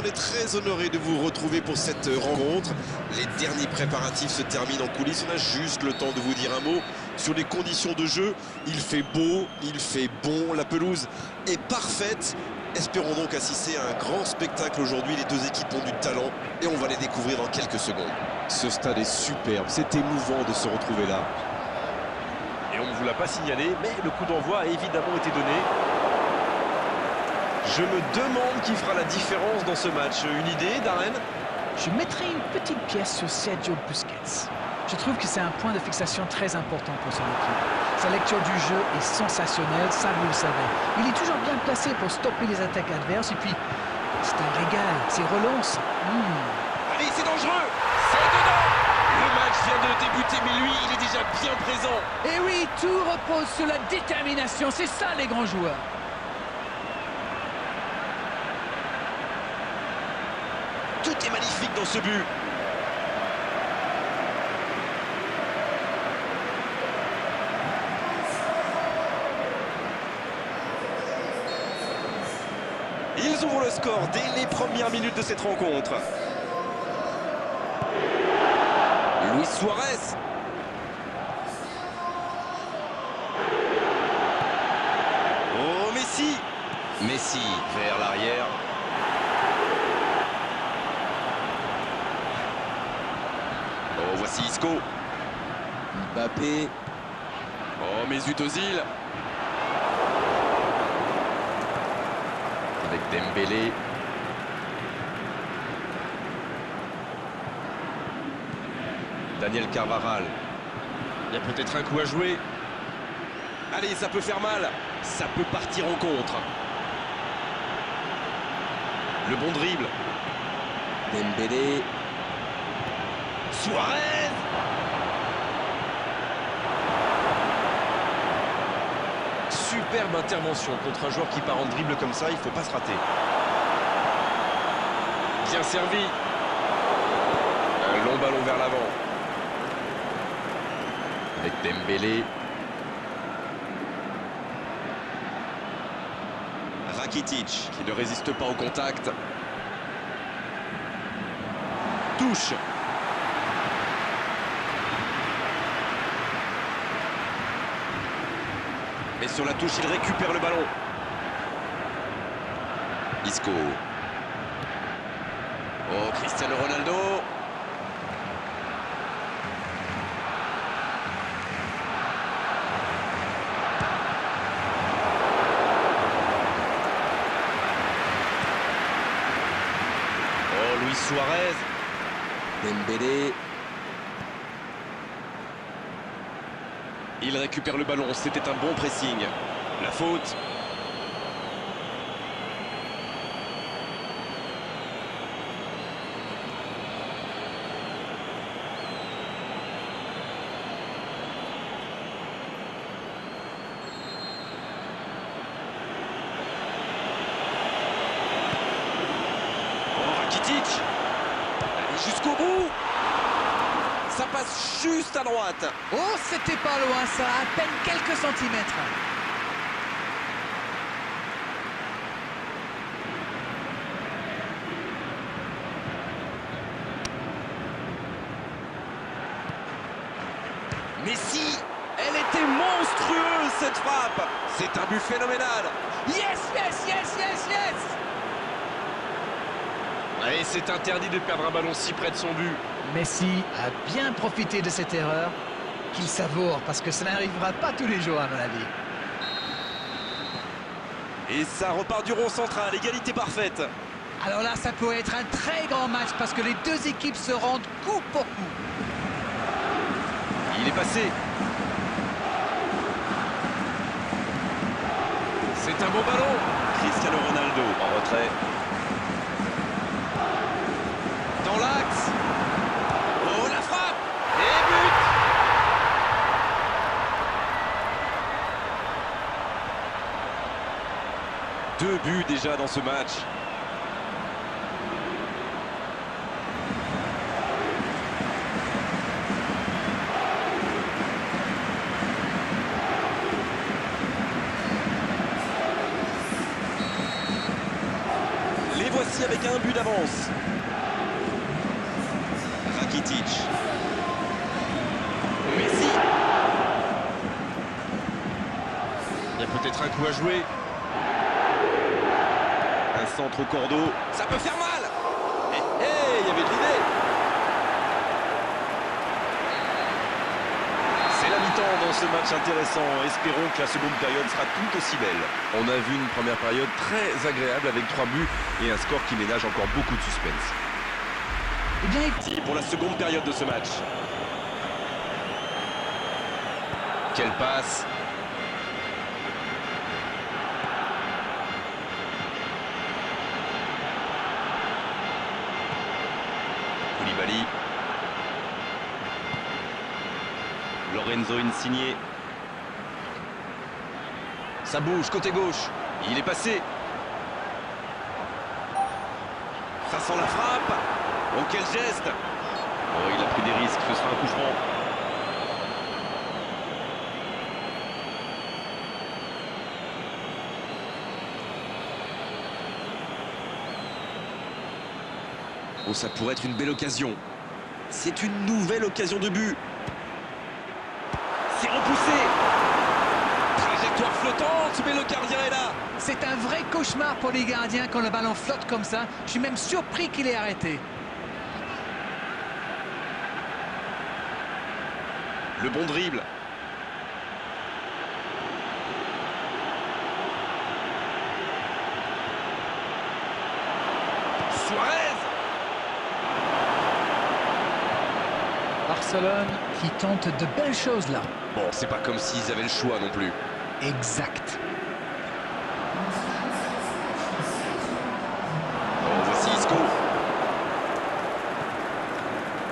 est très honoré de vous retrouver pour cette rencontre. Les derniers préparatifs se terminent en coulisses. On a juste le temps de vous dire un mot sur les conditions de jeu. Il fait beau, il fait bon, la pelouse est parfaite. Espérons donc assister à un grand spectacle aujourd'hui. Les deux équipes ont du talent et on va les découvrir dans quelques secondes. Ce stade est superbe, c'est émouvant de se retrouver là. Et on ne vous l'a pas signalé, mais le coup d'envoi a évidemment été donné. Je me demande qui fera la différence dans ce match. Une idée, Darren? Je mettrai une petite pièce sur Sergio Busquets. Je trouve que c'est un point de fixation très important pour son équipe. Sa lecture du jeu est sensationnelle, ça vous le savez. Il est toujours bien placé pour stopper les attaques adverses et puis c'est un régal, ses relances. Allez, c'est dangereux! C'est dedans! Le match vient de débuter, mais lui, il est déjà bien présent. Et oui, tout repose sur la détermination, c'est ça les grands joueurs. Tout est magnifique dans ce but. Ils ouvrent le score dès les premières minutes de cette rencontre. Luis Suarez. Oh, Messi. Messi vers l'arrière. Oh, voici Isco. Mbappé. Oh, Mesut Özil. Avec Dembélé. Daniel Carvajal. Il y a peut-être un coup à jouer. Allez, ça peut faire mal. Ça peut partir en contre. Le bon dribble. Dembélé. Suarez. Superbe intervention contre un joueur qui part en dribble comme ça, il ne faut pas se rater. Bien servi. Un long ballon vers l'avant. Avec Dembélé. Rakitic qui ne résiste pas au contact. Touche. Mais sur la touche, il récupère le ballon. Isco. Oh, Cristiano Ronaldo. Oh, Luis Suarez. Dembélé. Il récupère le ballon, c'était un bon pressing. La faute. Oh, Rakitic. Allez, jusqu'au bout. Ça passe juste à droite. Oh, c'était pas loin ça, à peine quelques centimètres. Messi, elle était monstrueuse cette frappe. C'est un but phénoménal. Yes, yes, yes, yes, yes. Et c'est interdit de perdre un ballon si près de son but. Messi a bien profité de cette erreur qu'il savoure parce que ça n'arrivera pas tous les jours à mon avis. Et ça repart du rond central, égalité parfaite. Alors là, ça pourrait être un très grand match parce que les deux équipes se rendent coup pour coup. Il est passé. C'est un beau ballon. Cristiano Ronaldo en retrait. Dans l'axe. Oh, la frappe. Et but. 2 buts déjà dans ce match. Les voici avec y a un but d'avance. Rakitic. Messi. Il y a peut-être un coup à jouer. Un centre au cordeau. Ça peut faire mal. Il y avait de l'idée. C'est la mi-temps dans ce match intéressant. Espérons que la seconde période sera tout aussi belle. On a vu une première période très agréable avec 3 buts et un score qui ménage encore beaucoup de suspense. Eh bien, Pour la seconde période de ce match. Quelle passe. Koulibaly. Lorenzo Insigne. Ça bouge côté gauche. Il est passé. Ça sent la frappe. Oh, quel geste. Oh, il a pris des risques, ce sera un coup franc. Oh, ça pourrait être une belle occasion. C'est une nouvelle occasion de but. C'est repoussé. Trajectoire flottante, mais le gardien est là. c'est un vrai cauchemar pour les gardiens quand le ballon flotte comme ça. Je suis même surpris qu'il ait arrêté. Le bon dribble. Suarez. Barcelone qui tente de belles choses là. Bon, c'est pas comme s'ils avaient le choix non plus. Exact. Oh, voici Isco.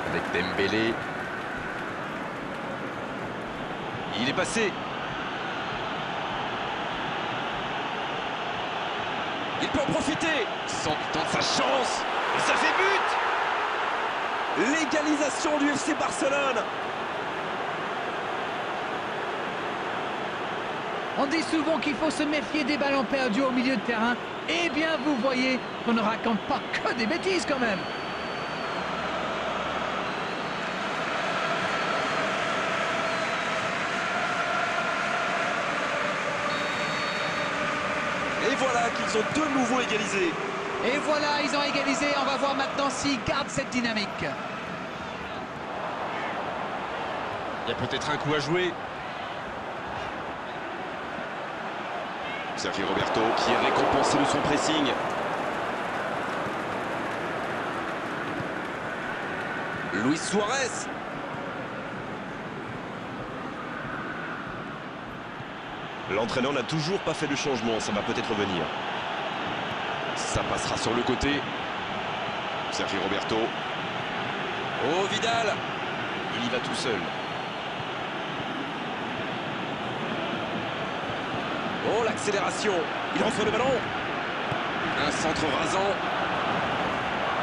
Avec Dembélé. Il est passé. Il peut en profiter. Sans tente sa chance. Et ça fait but. L'égalisation du FC Barcelone. On dit souvent qu'il faut se méfier des ballons perdus au milieu de terrain. Eh bien, vous voyez qu'on ne raconte pas que des bêtises quand même. Et voilà qu'ils ont de nouveau égalisé. Et voilà, ils ont égalisé. On va voir maintenant s'ils gardent cette dynamique. Il y a peut-être un coup à jouer. Sergio Roberto qui est récompensé de son pressing. Luis Suarez. L'entraîneur n'a toujours pas fait de changement, ça va peut-être revenir. Ça passera sur le côté. Sergio Roberto. Oh, Vidal. Il y va tout seul. Oh, l'accélération. Il reçoit le ballon. Un centre rasant.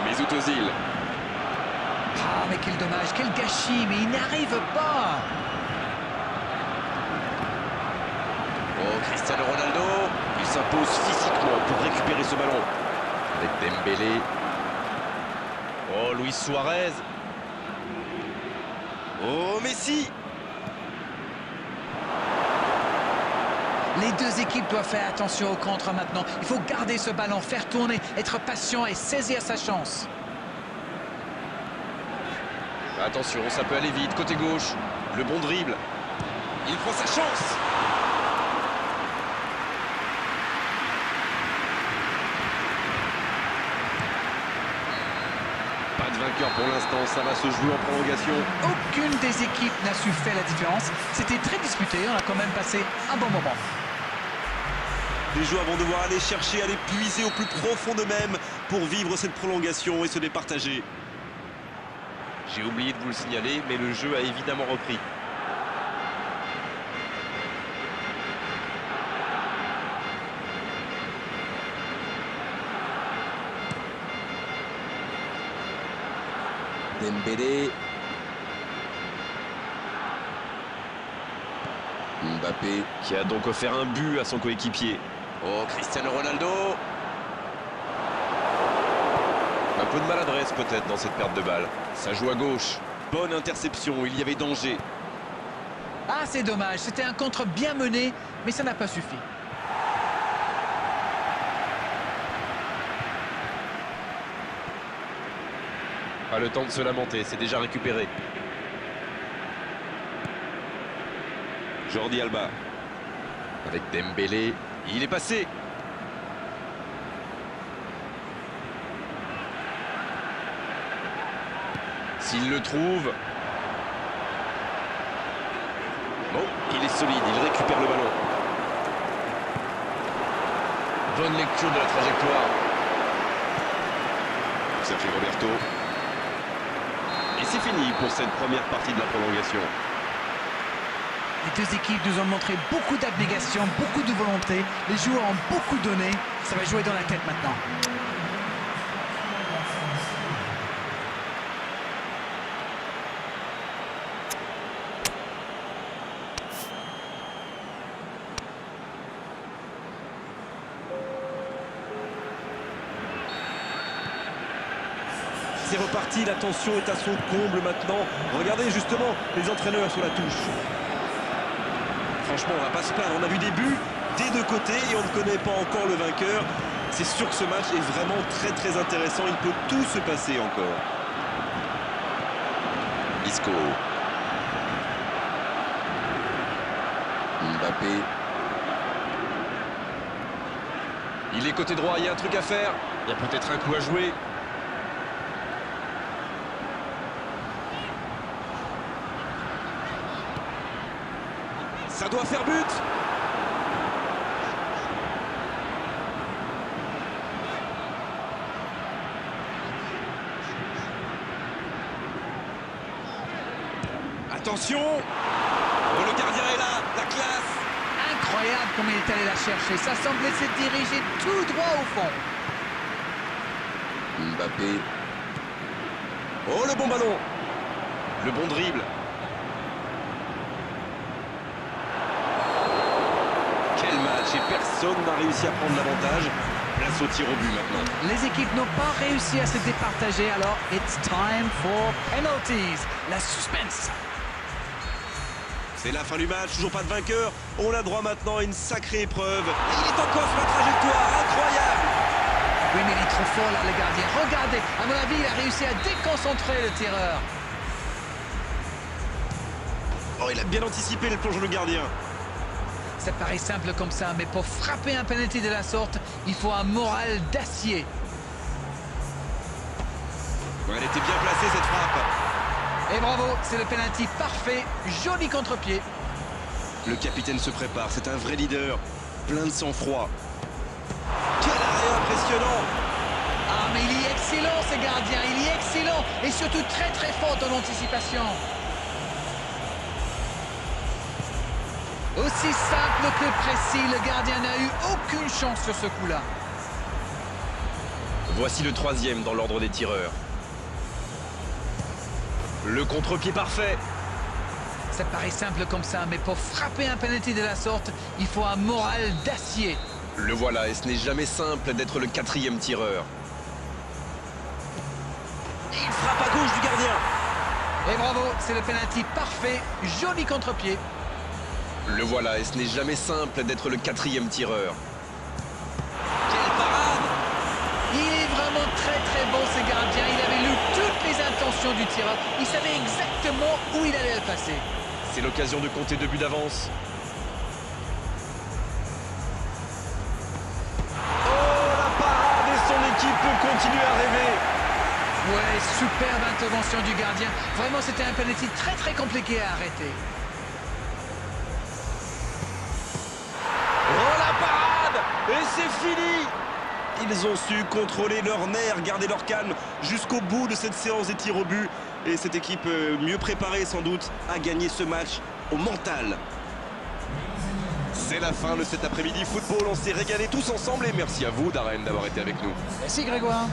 Mesut Ozil. Ah, mais quel dommage, quel gâchis, mais il n'arrive pas. Oh, Cristiano Ronaldo. Il s'impose physiquement pour récupérer ce ballon. Avec Dembélé. Oh, Luis Suarez. Oh, Messi. Les deux équipes doivent faire attention au contre maintenant. Il faut garder ce ballon, faire tourner, être patient et saisir sa chance. Attention, ça peut aller vite. Côté gauche, le bon dribble. Il prend sa chance. Pas de vainqueur pour l'instant, ça va se jouer en prolongation. Aucune des équipes n'a su faire la différence. C'était très disputé, on a quand même passé un bon moment. Les joueurs vont devoir aller chercher, aller puiser au plus profond d'eux-mêmes pour vivre cette prolongation et se départager. J'ai oublié de vous le signaler, mais le jeu a évidemment repris. Dembélé. Mbappé qui a donc offert un but à son coéquipier. Oh, Cristiano Ronaldo. Un peu de maladresse peut-être dans cette perte de balle. Ça joue à gauche. Bonne interception, il y avait danger. Ah, c'est dommage, c'était un contre bien mené, mais ça n'a pas suffi. Pas le temps de se lamenter, c'est déjà récupéré. Jordi Alba. Avec Dembélé, il est passé. S'il le trouve. Bon, il est solide, il récupère le ballon. Bonne lecture de la trajectoire. Sergio Roberto. Et c'est fini pour cette première partie de la prolongation. Les deux équipes nous ont montré beaucoup d'abnégation, beaucoup de volonté. Les joueurs ont beaucoup donné. Ça va jouer dans la tête maintenant. C'est reparti, la tension est à son comble maintenant. Regardez justement les entraîneurs sur la touche. Franchement, on va pas se plaindre. On a vu des buts des deux côtés et on ne connaît pas encore le vainqueur. C'est sûr que ce match est vraiment très intéressant. Il peut tout se passer encore. Isco. Mbappé. Il est côté droit, il y a un truc à faire. Il y a peut-être un coup à jouer. Ça doit faire but. Attention. Oh, le gardien est là, la classe. Incroyable comme il est allé la chercher. Ça semblait se diriger tout droit au fond. Mbappé. Oh, le bon ballon. Le bon dribble. Quel match, et personne n'a réussi à prendre l'avantage. Place au tir au but maintenant. Les équipes n'ont pas réussi à se départager, alors it's time for penalties. La suspense. C'est la fin du match, toujours pas de vainqueur. On a droit maintenant à une sacrée épreuve. Et il est encore sur la trajectoire, incroyable. Oui, mais il est trop fort là, le gardien. Regardez, à mon avis, il a réussi à déconcentrer le tireur. Oh, il a bien anticipé le plongeon, le gardien. Ça paraît simple comme ça, mais pour frapper un penalty de la sorte, il faut un moral d'acier. Ouais, elle était bien placée cette frappe. Et bravo, c'est le penalty parfait, joli contre-pied. Le capitaine se prépare, c'est un vrai leader, plein de sang-froid. Quel arrêt impressionnant! Ah, mais il est excellent, ce gardien, il est excellent, et surtout très fort dans l'anticipation. Aussi simple que précis, le gardien n'a eu aucune chance sur ce coup-là. Voici le troisième dans l'ordre des tireurs. Le contre-pied parfait. Ça paraît simple comme ça, mais pour frapper un penalty de la sorte, il faut un moral d'acier. Le voilà, et ce n'est jamais simple d'être le quatrième tireur. Il frappe à gauche du gardien. Et bravo, c'est le penalty parfait, joli contre-pied. Le voilà, et ce n'est jamais simple d'être le quatrième tireur. Quelle parade! Il est vraiment très bon, ce gardien. Il avait lu toutes les intentions du tireur. Il savait exactement où il allait le passer. C'est l'occasion de compter 2 buts d'avance. Oh, la parade et son équipe peut continuer à rêver. Ouais, superbe intervention du gardien. Vraiment, c'était un penalty très compliqué à arrêter. Oh, la parade! Et c'est fini! Ils ont su contrôler leurs nerfs, garder leur calme jusqu'au bout de cette séance des tirs au but. Et cette équipe, mieux préparée sans doute, a gagné ce match au mental. C'est la fin de cet après-midi football. On s'est régalé tous ensemble et merci à vous, Darren, d'avoir été avec nous. Merci Grégoire.